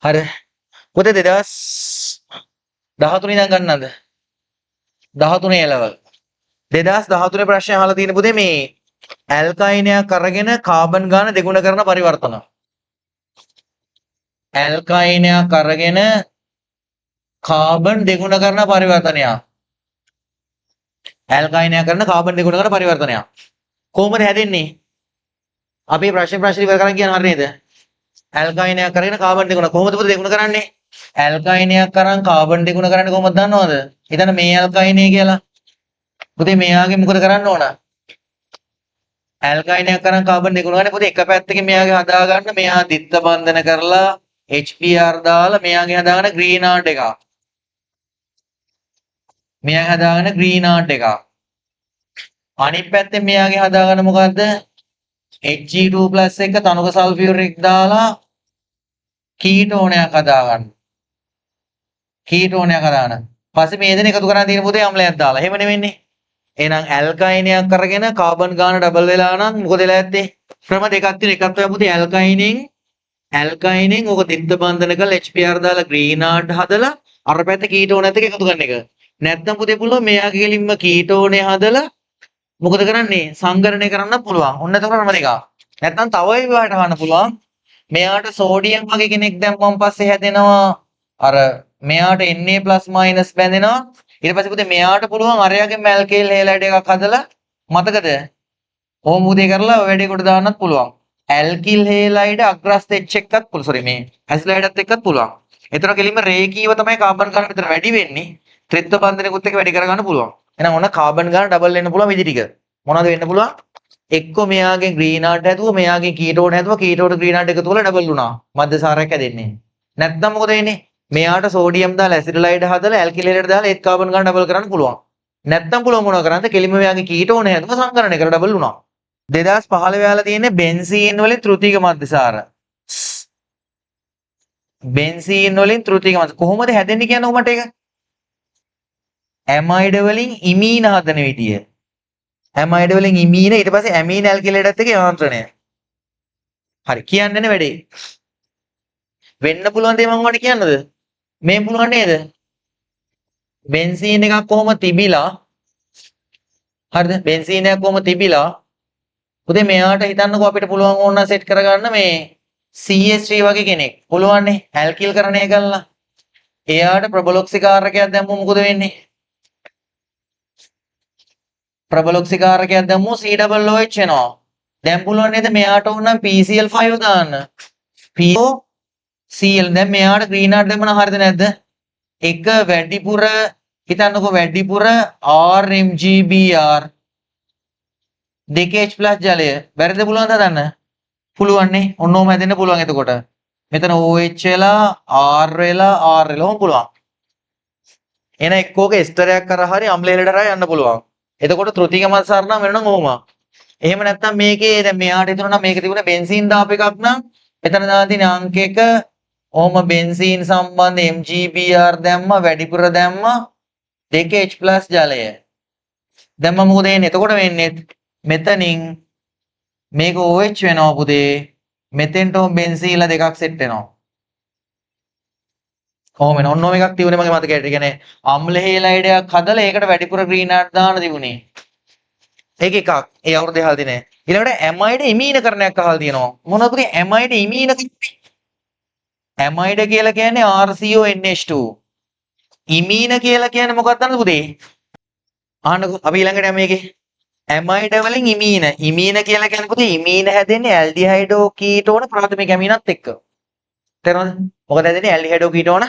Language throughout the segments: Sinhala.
හරි. පුතේ 2013 ඉඳන් ගන්නද? 13 level. 2013 ප්‍රශ්නේ අහලා තියෙන පුතේ මේ ඇල්කයිනයක් අරගෙන කාබන් ගාන දෙගුණ කරන පරිවර්තන. ඇල්කයිනයක් අරගෙන කාබන් දෙගුණ කරන පරිවර්තනයක්. ඇල්කයිනයක් කරන කාබන් දෙගුණ කරන පරිවර්තනයක්. කොහොමද හැදෙන්නේ? අපි ප්‍රශ්න ඉවර කරන් කියන හරිය නේද? ඇල්කයිනයක් කරගෙන කාබන් දෙගුණ කොහොමද පුතේ දෙගුණ කරන්නේ? ඇල්කයිනයක් කරන් කාබන් දෙගුණ කරන්නේ කොහොමද දන්නවද? හිතන්න මේ ඇල්කයිනේ කියලා. පුතේ මෙයාගේ මොකද කරන්න ඕන? ඇල්කයිනයක් කරන් කාබන් දෙගුණ ගන්න පුතේ එක පැත්තකින් මෙයාගේ හදා ගන්න මෙයා දිත්ත බන්ධන කරලා HBr දාලා මෙයාගේ හදාගන්න ග්‍රීන් ආර්ට් එකක්. මෙයාගේ හදාගන්න ග්‍රීන් ආර්ට් එකක්. අනිත් පැත්තෙන් මෙයාගේ හදාගන්න මොකද්ද? Hg2+ එක තනුක සල්ෆියුරික් දාලා කීටෝනයක් හදාගන්න. කීටෝනයක් හදාගන්න. පස්සේ මේ දෙන එකතු කරන් තියෙන පුතේ අම්ලයක් දාලා. එහෙම නෙවෙන්නේ. එහෙනම් ඇල්කයිනයක් අරගෙන කාබන් ගාන ඩබල් වෙලා නම් මොකද වෙලා ඇත්තේ? ක්‍රම දෙකක් තියෙන එකක් තමයි පුතේ ඇල්කයිනෙන් ඕක දිත්ත බන්ධන කරලා HBr දාලා ග්‍රීන් ආර්ට් හදලා අර පැත්ත කීටෝනත් එක්ක එකතු කරන එක. නැත්නම් පුතේ පුළුවන් මෙයාගේ ගෙලින්ම කීටෝනේ හදලා මොකද කරන්නේ? සංගරණය කරන්න පුළුවන්. ඔන්න එතකොට ක්‍රම දෙකක්. නැත්නම් තව විවාහට ගන්න පුළුවන්. මෙයාට සෝඩියම් වගේ කෙනෙක් දැම්මම පස්සේ හැදෙනවා අර මෙයාට Na+ බැඳෙනවා. ඊට පස්සේ පුතේ මෙයාට පුළුවන් අරයාගෙන් ඇල්කේල් හේලයිඩ් එකක් හදලා මතකද? ඕම උදේ කරලා ඔය වැඩේ කොට දාන්නත් පුළුවන්. ඇල්කිල් හේලයිඩ් අග්‍රස්ත H එක්කත් පුළුවන්. සෝරි මේ ඇසිලයිඩත් එක්කත් පුළුවන්. ඒතර කෙලින්ම රේඛීයව තමයි කාබන් ගාන විතර වැඩි වෙන්නේ. ත්‍රිත්ව බන්ධනයකුත් එක්ක වැඩි කරගන්න පුළුවන්. එහෙනම් ඔන්න කාබන් ගාන ඩබල් වෙන්න පුළුවන් විදි ටික. මොනවද වෙන්න පුළුවන්? එක්ක මෙයාගෙන් ග්‍රීන් ආර්ට් හැදුවා, මෙයාගෙන් කීටෝන හැදුවා, කීටෝන ග්‍රීන් ආර්ට් එකතු කරලා ඩබල් වුණා. මධ්‍යසාරයක් හැදෙන්නේ. නැත්නම් මොකද වෙන්නේ? මෙයාට සෝඩියම් දාලා ඇසිඩලයිඩ් හදලා ඇල්කිල් හේලයිඩ් දාලා ඒත් කාබන් ගාන ඩබල් කරන්න පුළුවන්. නැත්නම් පුළුවන් මොනව කරන්නද? කෙලින්ම මෙයාගේ කීටෝන හැදුවා සංකරණය කරලා ඩබල් වුණා. 2015 වෙලා තියෙන්නේ බෙන්සීන් වලින් තෘතීක මධ්‍යසාර. බෙන්සීන් වලින් තෘතීක මධ්‍යසාර කොහොමද හැදෙන්නේ කියන්නේ උඹට ඒක? ඇමයිඩ් වලින් ඉමීන හදන විදිය. ඇමයිඩ් වලින් ඉමීන ඊට පස්සේ ඇමීන ඇල්කිලේටත් එක්ක යාන්ත්‍රණය. හරි කියන්නේ නේ වැඩේ. වෙන්න පුළුවන් දේ මම ඔයාලට කියන්නද? මේ පුළුවන් නේද? බෙන්සීන් එකක් කොහොම තිබිලා හරිද? බෙන්සීන් එකක් කොහොම තිබිලා පුතේ මෙයාට හිතන්නකෝ අපිට පුළුවන් ඕන සෙට් කරගන්න මේ CH3 වගේ කෙනෙක්. පුළුවන්නේ ඇල්කිල් කරණය කළා. එයාට ප්‍රබලොක්සිකාරකයක් දැම්මොත් මොකද වෙන්නේ? ප්‍රබලොක්සිකාරකයක් දැම්මොත් COOH එනවා. දැන් පුළුවන් නේද මෙයාට ඕන නම් PCl5 දාන්න. POCl දැන් මෙයාට ග්‍රීන් ආර්ට් දැම්මම හරියද නැද්ද? එක වැඩිපුර හිතන්නකෝ වැඩිපුර RMGBr දෙකේ H+ ජලය වැරද්ද පුළුවන්ද හදන්න? පුළුවන් නේ. ඔන්නෝම හැදෙන්න පුළුවන් එතකොට. මෙතන OH වෙලා R වෙලා R වෙලා පුළුවන්. එන එක්කෝක එස්ටරයක් කරා හරි අම්ලයලට හරි යන්න පුළුවන්. එතකොට තෘතීක මධ්‍යසාර නම් වෙනනම් ඕම. එහෙම නැත්නම් මේකේ දැන් මෙයාට හිතුණා නම් මේක තිබුණ බෙන්සීන් දාප එකක් නම් එතන දාලා තියෙන අංක එක ඔහොම බෙන්සීන් සම්බන්ධ MgBr දැම්ම වැඩිපුර දැම්ම දෙකේ H+ ජලය. දැන් මම මොකද වෙන්නේ? එතකොට වෙන්නේ මෙතනින් මේක OH වෙනවා පුතේ. මෙතෙන්ට බෙන්සීන්ලා දෙකක් සෙට් වෙනවා. කොහොම වෙන ඔන්නෝම එකක් තිබුණේ මගේ මතකයට. ඒ කියන්නේ අම්ල හේලයිඩයක් හදලා ඒකට වැඩිපුර ග්‍රීන් ආර්ට් දාන්න තිබුණේ. ඒක එකක්. ඒ අවුරුද්දේ අහලා තියෙන්නේ. ඊළඟට ඇමයිඩ් ඉමීනකරණයක් අහලා තියෙනවා. මොනවද පුතේ ඇමයිඩ් ඉමීන කියන්නේ? ඇමයිඩ් කියලා කියන්නේ RCONH2. ඉමීන කියලා කියන්නේ මොකක්ද දන්නද පුතේ? අහන්නකෝ අපි ඊළඟට මේකේ ඇමයිඩ් වලින් ඉමීන. ඉමීන කියලා කියන්නේ පුතේ ඉමීන හැදෙන්නේ ඇල්ඩිහයිඩෝ කීටෝන ප්‍රාථමික ඇමීනත් එක්ක. තේරෙනවද? මොකද හැදෙන්නේ ඇල්ඩිහයිඩෝ කීටෝන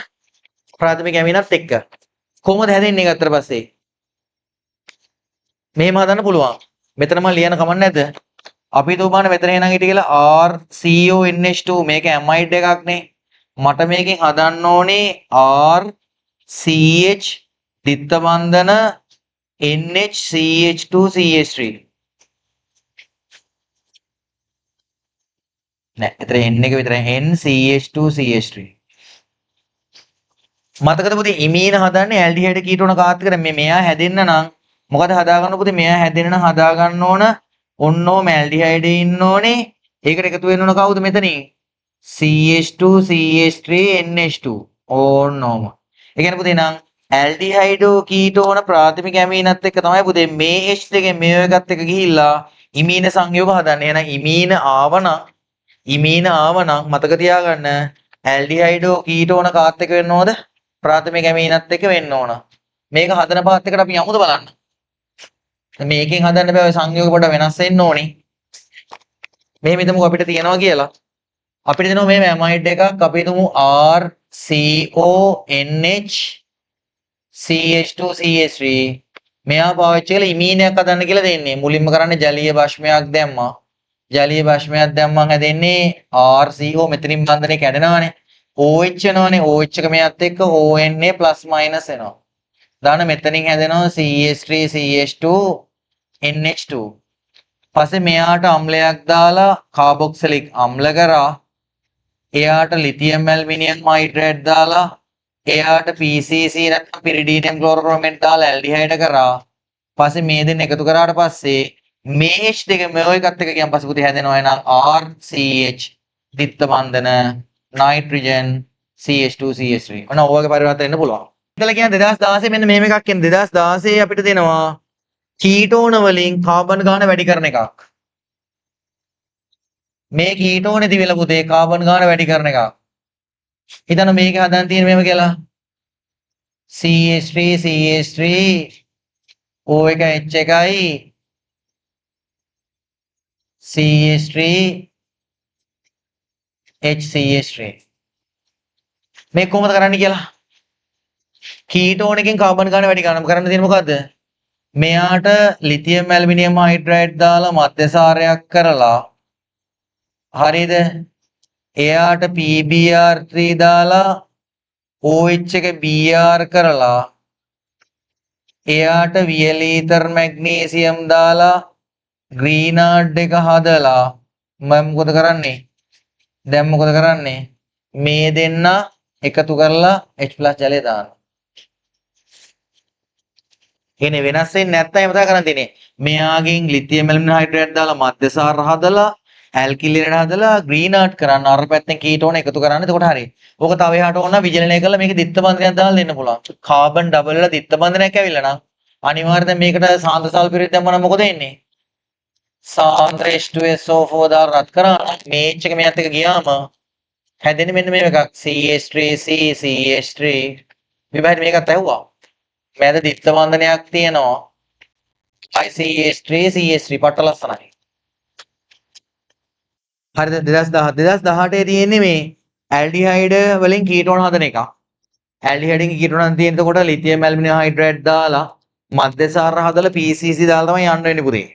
ප්‍රාථමික ඇමීනත් එක්ක. කොහොමද හැදෙන්නේ ඒක අතර පස්සේ? මෙහෙම හදන්න පුළුවන්. මෙතන මම ලියන කමක් නැද්ද? අපි දුමාන මෙතන එනන් හිටිය කියලා RCONH2 මේක ඇමයිඩ් එකක් නේ. මට මේකෙන් හදන්න ඕනේ RCH දිත්ත බන්ධන NHCH2CH3 නෑ එතන N එක විතරයි NCH2CH3 මතකද පුතේ ඉමීන හදන්නේ ඇල්ඩිහයිඩ් කීටෝන කාත් එක්ක මෙයා හැදෙන්න නම් මොකද හදාගන්න පුතේ මෙයා හැදෙන්න නම් හදාගන්න ඕන ඔන්නෝම ඇල්ඩිහයිඩ් ඉන්න ඕනේ ඒකට එකතු වෙන්න ඕන කවුද මෙතනින් CH2 CH3 NH2 ඕනෝම. ඒ කියන්නේ පුතේ නම් ඇල්ඩිහයිඩෝ කීටෝන ප්‍රාථමික ඇමීනත් එක්ක තමයි පුතේ මේ H දෙකෙන් මේ එකත් එක්ක ගිහිල්ලා ඉමීන සංයෝග හදන්නේ. එහෙනම් ඉමීන ආවනම් මතක තියාගන්න ඇල්ඩිහයිඩෝ කීටෝන කාත් එක්ක වෙන්න ඕනද? ප්‍රාථමික ඇමීනත් එක්ක වෙන්න ඕන. මේක හදන පාත් එකට අපි යමුද බලන්න. මේකෙන් හදන්න බෑ ඔය සංයෝග පොඩ වෙනස් වෙන්න ඕනේ. මෙහෙම හිතමුකෝ අපිට තියනවා කියලා. අපිට දෙනවා මේ ඇමයිඩ් එකක් අපි හිතමු RCONH CH2 CH3 මෙයා පාවිච්චි කරලා ඉමීනයක් හදන්න කියලා දෙන්නේ. මුලින්ම කරන්නේ ජලීය භස්මයක් දැම්මා. ජලීය භස්මයක් දැම්මම හැදෙන්නේ RCO මෙතනින් බන්ධනේ කැඩෙනවානේ. OH වෙනවානේ. OH එක මෙයත් එක්ක ONA ප්ලස් මයිනස් වෙනවා. දාන මෙතනින් හැදෙනවා CH3 CH2 NH2. පස්සේ මෙයාට අම්ලයක් දාලා කාබොක්සිලික් අම්ල කරා. එයාට ලිතියම් ඇල්මිනියම් හයිඩ්‍රේට් දාලා එයාට PCC නැත්නම් පිරිඩීනියම් ක්ලෝරෝබ්‍රෝමේට් දාලා ඇල්ඩිහයිඩ් කරා. පස්සේ මේ දෙන්න එකතු කරාට පස්සේ මේ H දෙක මේ එකත් එක්ක ගියන් පස්සේ පුතේ හැදෙනවා එන RCH දිත්ත බන්ධන නයිට්‍රජන් CH2 CH3. ඔන්න ඔයගේ පරිවර්තන වෙන්න පුළුවන්. ඉතල කියන්නේ 2016 මෙන්න මෙහෙම එකක් කියන්නේ 2016 අපිට දෙනවා කීටෝන වලින් කාබන් ගාන වැඩි කරන එකක්. මේ කීටෝනේ තිබිලා පුතේ කාබන් ගාන වැඩි කරන එකක්. හිතන්න මේක හදන්න තියෙන මෙහෙම කියලා. CH3 CH3 O එක H එකයි CH3 HCH3 මේක කොහොමද කරන්න කියලා? කීටෝන එකෙන් කාබන් ගාන වැඩි කරන්න කරන්න තියෙන්නේ මොකද්ද? මෙයාට ලිතියම් ඇල්මිනියම් හයිඩ්‍රයිඩ් දාලා මධ්‍යසාරයක් කරලා හරිද? එයාට PBr3 දාලා OH එක Br කරලා එයාට වියල ඊතර මැග්නීසියම් දාලා ග්‍රීනාඩ් එක හදලා මම මොකද කරන්නේ? දැන් මොකද කරන්නේ? මේ දෙන්න එකතු කරලා H+ ජලය දානවා. එනේ වෙනස් වෙන්නේ නැත්නම් මතක කරන් තියෙන්නේ. මෙයාගෙන් ලිතියම් ඇල්මිනියම් හයිඩ්‍රේට් දාලා මධ්‍යසාර හදලා ඇල්කිලේට හදලා ග්‍රීනාඩ් කරන්න අර පැත්තෙන් කීටෝන එකතු කරන්න. එතකොට හරි. ඕක තව එහාට ඕන විජලනය කරලා මේක දිත්ත බන්ධනයක් දාලා දෙන්න පුළුවන්. කාබන් ඩබල් වල දිත්ත බන්ධනයක් ඇවිල්ලා නම් අනිවාර්යයෙන් මේකට සාන්ද්‍ර සල්ෆියුරික් දැම්මම මොකද වෙන්නේ? සාන්ද්‍ර H2SO4 දාලා රත් කරා මේ H එක මෙයත් එක ගියාම හැදෙන්නේ මෙන්න මේ එකක් CH3C CH3 විභාගය මේකත් ඇහුවා. මෑද දිත්ත බන්ධනයක් තියෙනවා. ICH3 CH3 පට්ට ලස්සනයි. හරිද 2018 තියෙන්නේ මේ ඇල්ඩිහයිඩ් වලින් කීටෝන හදන එක. ඇල්ඩිහයිඩ්ගෙන් කීටෝන තියෙන එතකොට ලිතියම් ඇල්මිනියම් හයිඩ්‍රේට් දාලා මධ්‍යසාර හදලා PCC දාලා තමයි යන්න වෙන්නේ පුතේ.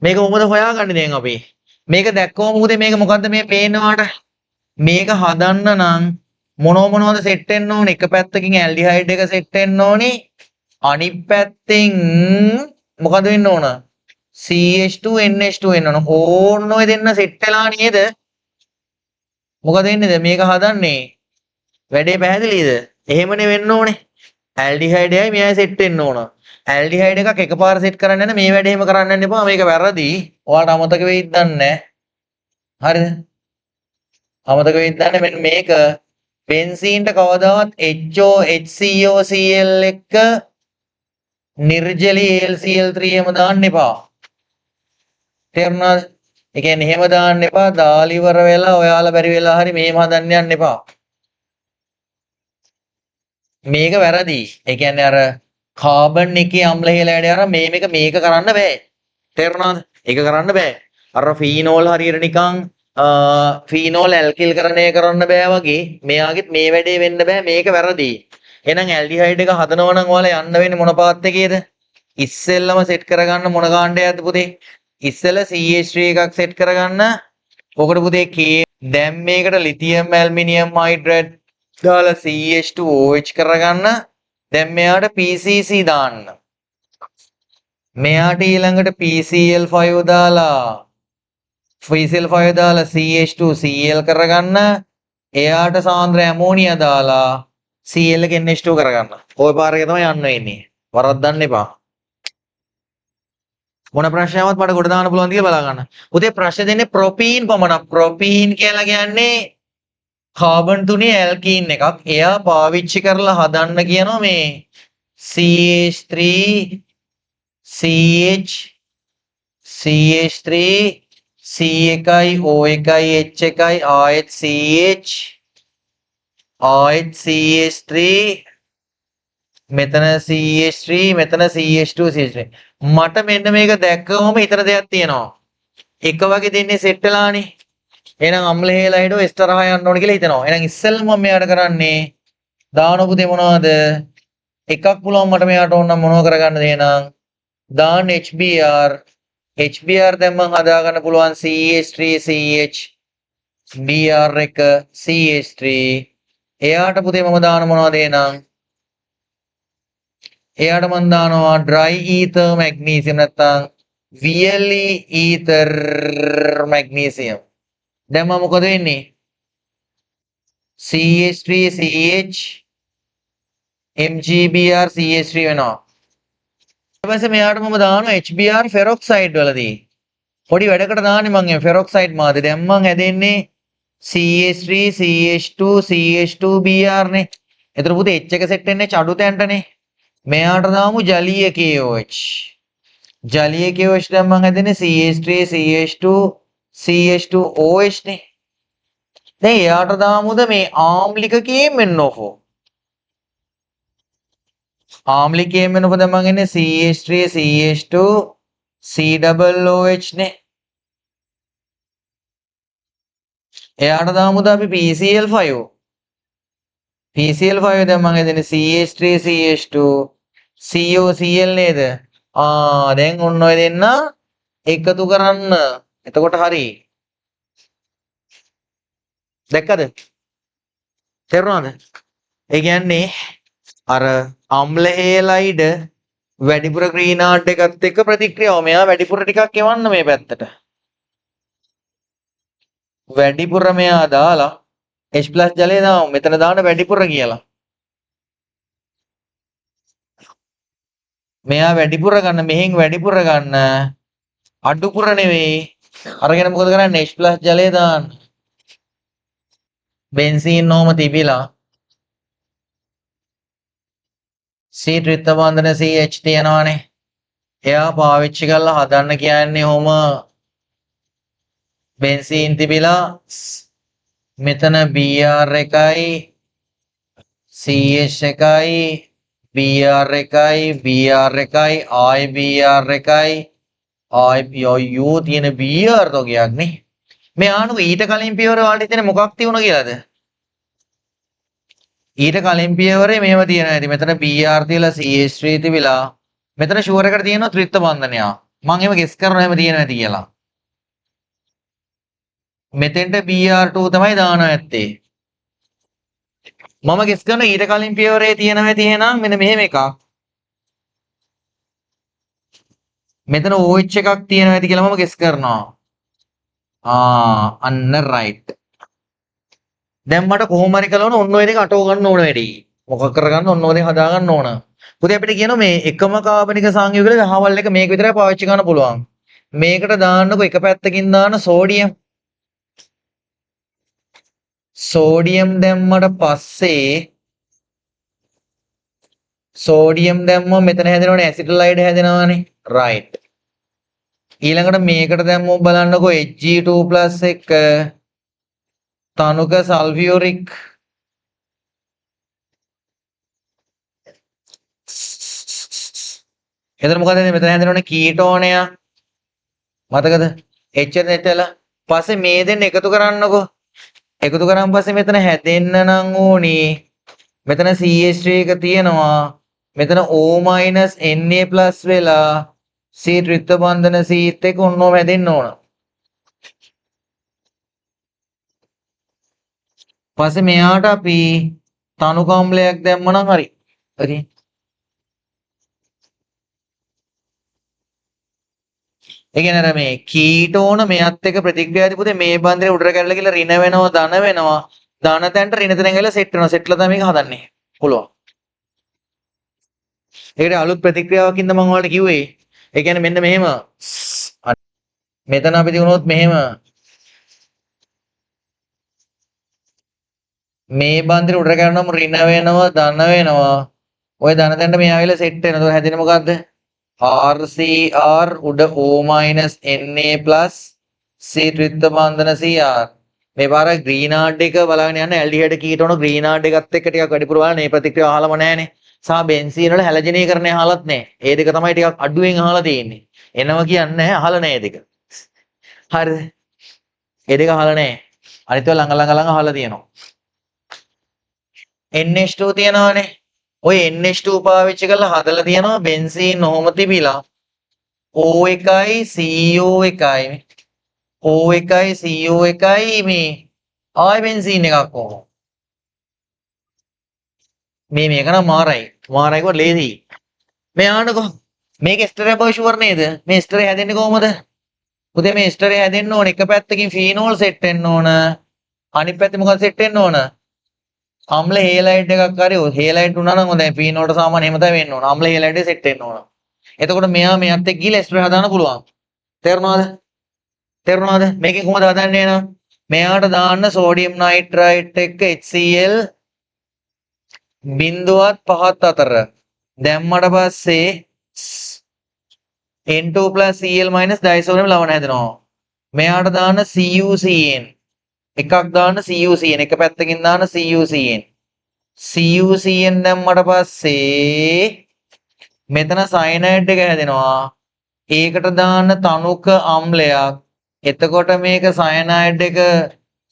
මේක මොකද හොයාගන්නේ දැන් අපි? මේක දැක්කම පුතේ මේක මොකද්ද මේ පේනවාට? මේක හදන්න නම් මොනවද සෙට් වෙන්න ඕනේ? එක පැත්තකින් ඇල්ඩිහයිඩ් එක සෙට් වෙන්න ඕනේ. අනිත් පැත්තෙන් මොකද වෙන්න ඕන? CH2 NH2 වෙන්න ඕන. ඕන්න ඔය දෙන්න සෙට් වෙලා නේද? මොකද වෙන්නේද මේක හදන්නේ? වැඩේ පැහැදිලිද? එහෙමනේ වෙන්න ඕනේ. ඇල්ඩිහයිඩ් එකයි මෙයයි සෙට් වෙන්න ඕන. ඇල්ඩිහයිඩ් එකක් එකපාර සෙට් කරන්න යන මේ වැඩේ එහෙම කරන්න යන්න එපා. මේක වැරදි. ඔයාලට අමතක වෙයිද දන්නේ නැහැ. හරිද? අමතක වෙයිද දන්නේ මෙන්න මේක බෙන්සීන්ට කවදාවත් HCOCl එක නිර්ජලී AlCl3 එහෙම දාන්න එපා. තේරුණාද? ඒ කියන්නේ එහෙම දාන්න එපා. දාලා ඉවර වෙලා ඔයාලා බැරි වෙලා හරි මෙහෙම හදන්න යන්න එපා. මේක වැරදි. ඒ කියන්නේ අර කාබන් එකේ අම්ල හේලා වැඩි අර මේක කරන්න බෑ. තේරුණාද? ඒක කරන්න බෑ. අර ෆීනෝල් හරියට නිකන් ෆීනෝල් ඇල්කිල් කරණය කරන්න බෑ වගේ මෙයාගෙත් මේ වැඩේ වෙන්න බෑ. මේක වැරදි. එහෙනම් ඇල්ඩිහයිඩ් එක හදනවා නම් ඔයාලා යන්න වෙන්නේ මොන පාත් එකේද? ඉස්සෙල්ලම සෙට් කරගන්න මොන කාණ්ඩයක්ද පුතේ? ඉස්සෙල්ල CH3 එකක් සෙට් කරගන්න. ඔකට පුතේ K දැන් මේකට ලිතියම් ඇල්මිනියම් හයිඩ්‍රේට් දාලා CH2OH කරගන්න. දැන් මෙයාට PCC දාන්න. මෙයාට ඊළඟට PCl5 දාලා CH2Cl කරගන්න. එයාට සාන්ද්‍ර ඇමෝනියා දාලා Cl එක NH2 කරගන්න. ওই පාරේ තමයි යන්න වෙන්නේ. වරද්දන්න එපා. මොන ප්‍රශ්නයක්වත් මට ගොඩ දාන්න පුළුවන් කියලා බලා ගන්න. පුතේ ප්‍රශ්න දෙන්නේ ප්‍රොපීන් පමණක්. ප්‍රොපීන් කියලා කියන්නේ කාබන් තුනේ ඇල්කීන් එකක්. එයා පාවිච්චි කරලා හදන්න කියනවා මේ CH3 CH CH3 C1යි O1යි H1යි ආයෙත් CH ආයෙත් CH3 මෙතන CH3 මෙතන CH2 CH3 මට මෙන්න මේක දැක්කම ඊතර දෙයක් තියෙනවා. එක වගේ දෙන්නේ සෙට් වෙලානේ. එහෙනම් අම්ල හේලා හිටව ඉස්තරහා යන්න ඕන කියලා හිතනවා. එහෙනම් ඉස්සෙල්ලම මම මෙයාට කරන්නේ දාන පුතේ මොනවද? එකක් පුළුවන් මට මෙයාට ඕන නම් මොනව කරගන්නද එහෙනම්? දාන්න HBr HBr දැන් මම හදා ගන්න පුළුවන් CH3CH Br එක CH3 එයාට පුතේ මම දාන මොනවද එහෙනම්? එයාට මම දානවා dry ether magnesium නැත්නම් VLE ether magnesium. දැන් මම මොකද වෙන්නේ? CH3CH MgBr CH3 වෙනවා. ඊට පස්සේ මෙයාට මම දානවා HBr peroxide වලදී. පොඩි වැඩකට දාන්නේ මම මේ peroxide මාදේ. දැන් මම හැදෙන්නේ CH3 CH2 CH2Br නේ. එතන පුතේ H එක සෙට් වෙන්නේ චඩු තැන්ටනේ. මෙයාට දාමු ජලීය KOH. ජලීය KOH දැන් මම හැදෙන්නේ CH3 CH2 CH2OH නේ. දැන් එයාට දාමුද මේ ආම්ලික KMnO4. ආම්ලික KMnO4 දැන් මම එන්නේ CH3 CH2 COOH නේ. එයාට දාමුද අපි PCl5. PCl5 දැන් මම එන්නේ CH3 CH2 COCl නේද? දැන් ඔන්න ඔය දෙන්න එකතු කරන්න. එතකොට හරි. දැක්කද? තේරුණාද? ඒ කියන්නේ අර අම්ල හේලයිඩ වැඩිපුර ග්‍රීනාඩ් එකත් එක්ක ප්‍රතික්‍රියාව. මෙයා වැඩිපුර ටිකක් එවන්න මේ පැත්තට. වැඩිපුර මෙයා දාලා H+ ජලය දාමු. මෙතන දාන්න වැඩිපුර කියලා. මෙයා වැඩිපුර ගන්න, මෙහෙන් වැඩිපුර ගන්න. අඩුපුර නෙවෙයි. අරගෙන මොකද කරන්නේ? H+ ජලය දාන්න. බෙන්සීන් නෝම තිබිලා C ත්‍රිත්ව බන්ධන CH තියනවානේ. එයා පාවිච්චි කරලා හදන්න කියන්නේ ඔහොම බෙන්සීන් තිබිලා මෙතන Br එකයි CH එකයි Br එකයි Br එකයි ආයි Br එකයි ආයි U තියෙන Br තෝගයක් නේ. මේ ආනුක ඊට කලින් පියවර වලට තියෙන මොකක් තියුණා කියලාද? ඊට කලින් පියවරේ මේව තියෙනවා ඇති. මෙතන Br තියලා CH3 තිබිලා මෙතන ෂුවර් එකට තියෙනවා ත්‍රිත්ව බන්ධනය. මම එහෙම ගෙස් කරනවා එහෙම තියෙනවා ඇති කියලා. මෙතෙන්ට Br2 තමයි දානවා ඇත්තේ. මම ගෙස් කරන ඊට කලින් පියවරේ තියෙනවා ඇති එහෙනම් මෙන්න මෙහෙම එකක්. මෙතන OH එකක් තියෙනවා ඇති කියලා මම ගෙස් කරනවා. අන්න රයිට්. දැන් මට කොහොම හරි කළවන ඔන්න ඔය දෙක අටව ගන්න ඕන වැඩි. මොකක් කරගන්න ඔන්න ඔය දෙක හදා ගන්න ඕන. පුතේ අපිට කියනවා මේ එකම කාබනික සංයුගල දහවල් එක මේක විතරයි පාවිච්චි කරන්න පුළුවන්. මේකට දාන්නකො එක පැත්තකින් දාන්න සෝඩියම්. සෝඩියම් දැම්මට පස්සේ සෝඩියම් දැම්මම මෙතන හැදෙනවනේ ඇසිටලයිඩ් හැදෙනවානේ. රයිට්. ඊළඟට මේකට දැම්මොත් බලන්නකො Hg2+ එක තනුක සල්ෆියුරික් එතන මොකද මෙතන හැදෙනවනේ කීටෝනය මතකද H නෙටලා පස්සේ මේ දෙන්න එකතු කරන්නකො එකතු කරාන් පස්සේ මෙතන හැදෙන්න නම් ඕනි මෙතන CH3 එක තියෙනවා මෙතන O- Na+ වෙලා C ත්‍රිත්ව බන්ධන C එක ඔන්නෝම හැදෙන්න ඕන පස්සේ මෙයාට අපි තනුක අම්ලයක් දැම්මනම් හරි. හරි. ඒ කියන්නේ මේ කීටෝන මෙයත් එක්ක ප්‍රතික්‍රියාදී පුතේ මේ බන්ධනේ උඩට කැඩලා කියලා ඍණ වෙනවා ධන වෙනවා. ධන තැනට ඍණ තැන ගිහලා සෙට් වෙනවා. සෙට්ලා තමයි මේක හදන්නේ. පුළුවන්. ඒකට අලුත් ප්‍රතික්‍රියාවකින්ද මම ඔයාලට කිව්වේ. ඒ කියන්නේ මෙන්න මෙහෙම මෙතන අපි දිනුනොත් මෙහෙම මේ බන්දරේ උඩට කරනම ඍණ වෙනවා ධන වෙනවා. ඔය ධන දෙන්න මේ ආවිල සෙට් වෙනවා. ඒක හැදෙන්නේ මොකද්ද? RCR උඩ O NA+ C ත්‍රිත්ව බන්ධන CR. මේ පාර ග්‍රීනාඩ් එක බලාගෙන යන්න ඇල්ඩිහයිඩ් කීටෝන ග්‍රීනාඩ් එකත් එක්ක ටිකක් වැඩිපුර බලන්න මේ ප්‍රතික්‍රියාව අහලම නැහනේ. සහ බෙන්සීන වල හැලජනීකරණය අහලත් නැහැ. ඒ දෙක තමයි ටිකක් අඩුවෙන් අහලා තියෙන්නේ. එනවා කියන්නේ නැහැ අහලා නැහැ දෙක. හරිද? ඒ දෙක අහලා නැහැ. අනිත් ඒවා ළඟ අහලා තියෙනවා. NH2 තියෙනවානේ. ඔය NH2 පාවිච්චි කරලා හදලා තියෙනවා බෙන්සීන් ඔහොම තිබිලා O1යි CO1යි O1යි CO1යි මේ ආයි බෙන්සීන් එකක් කොහොම මේක නම් මාරයි කොට ලේසි මේ ආනකෝ මේක එස්ටරේ බෝ ෂුවර් නේද මේ එස්ටරේ හැදෙන්නේ කොහමද උදේ මේ එස්ටරේ හැදෙන්න ඕන එක පැත්තකින් ෆීනෝල් සෙට් වෙන්න ඕන අනිත් පැත්තේ මොකක්ද සෙට් වෙන්න ඕන අම්ල හේලයිඩ් එකක් හරි හේලයිඩ් උනා නම් හොඳයි ෆීනෝල්ට සාමාන්‍ය එහෙම තමයි වෙන්න ඕන අම්ල හේලයිඩ් එක සෙට් වෙන්න ඕන එතකොට මෙයා මෙයත් එක්ක ගිහලා එස්ටරේ හදාන්න පුළුවන් තේරුණාද මේකෙන් කොහොමද හදන්නේ නේද මෙයාට දාන්න සෝඩියම් නයිට්‍රයිට් එක්ක HCl බිඳුවත් පහත් අතර දැම්මට පස්සේ N2+Cl- ඩයිසෝනියම් ලවණ හැදෙනවා. මෙයාට දාන්න CuCN එකක් දාන්න CuCN එක පැත්තකින් දාන්න CuCN CuCN දැම්මට පස්සේ මෙතන සයනයිඩ් එක හැදෙනවා. ඒකට දාන්න තනුක අම්ලයක්. එතකොට මේක සයනයිඩ් එක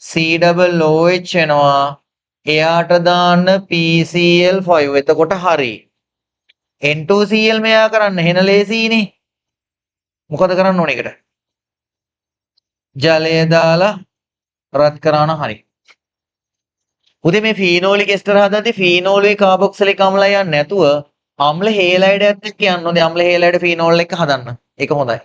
C OOH වෙනවා. එයාට දාන්න PCl5 එතකොට හරි N2Cl මෙයා කරන්න හෙන ලේසියිනේ මොකද කරන්න ඕනේ ඒකට ජලය දාලා රත් කරාන හරි උදේ මේ ෆීනෝලික් එස්ටර් හදද්දී ෆීනෝලුයි කාබොක්සිලික් අම්ලය යන්නේ නැතුව අම්ල හේලයිඩ් එකත් එක්ක යන්න ඕනේ අම්ල හේලයිඩ් ෆීනෝල් එක හදන්න ඒක හොඳයි